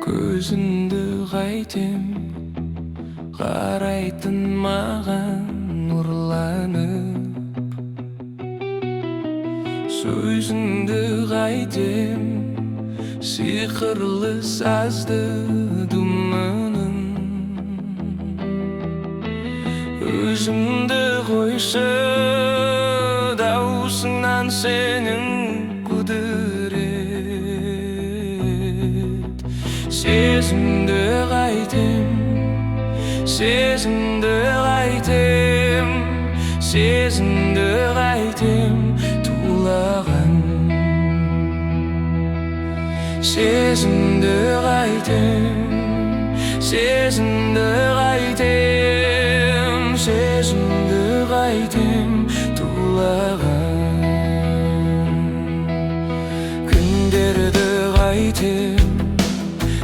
Көзіңді қайтем, қарайтын маған нұрланып. Сөзіңді қайтем, сиқырлы сазды думының. Өзімді қойшы, даусыңнан сенің құдірет. Сезімді қайтем, сезімді қайтем, сезімді қайтем тулаған. Сезімді қайтем, сезімді қайтем, сезімді қайтем тулаған. Күндерді қайтем,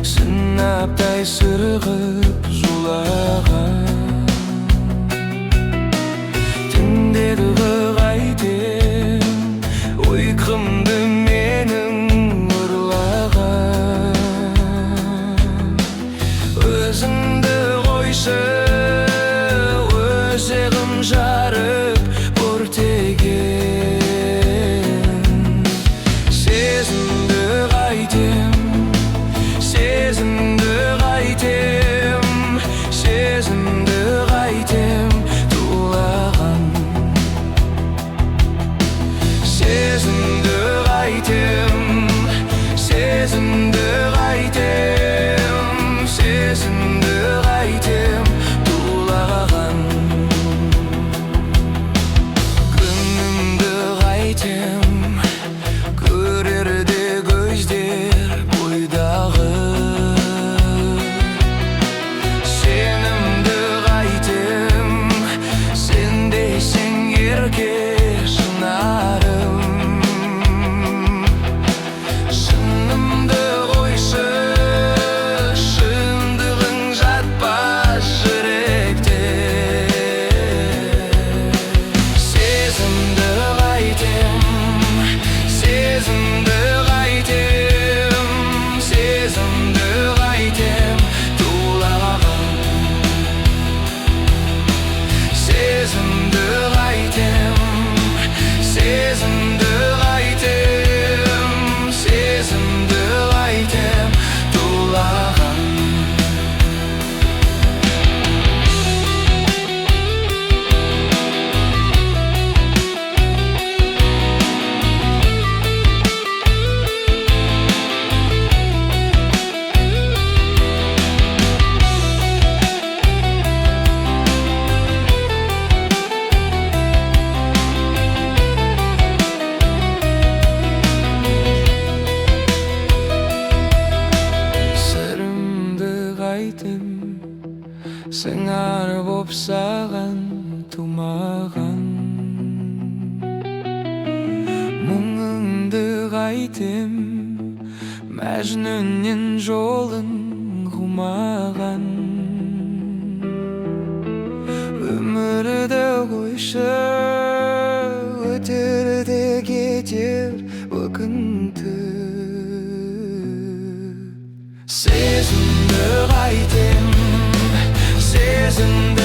сынаптай сырғып зулаған. Түндерді қайтем, ұйқымды менің ұрлаған. Өзіңді қойшы, өзегім жарып өртеген. Сезімді қайтем, сезімді қайтем, сезімді қайтем тулаған. Сезімді қайтем, сезімді қайтем, сезімді қайтем тулаған. Күнімді қайтем, көрерде көздер бойдағы. Сенімді қайтем, сендейсің ерке шынарым. Шынымды қойшы, шындығың жатпас жүректе. Сезімді қайтем, сезімді қайтем, сезімді қайтем тулаған. Сезімді қайтем, сезімді қайтем, сезімді қайтем тулаған. Сыңар боп саған тумаған. Мұңыңды қайтем, мәжнүннен жолын қумаған. Өмірді қойшы, өтер де кетер өкінті. Сезімді қайтем, сезімді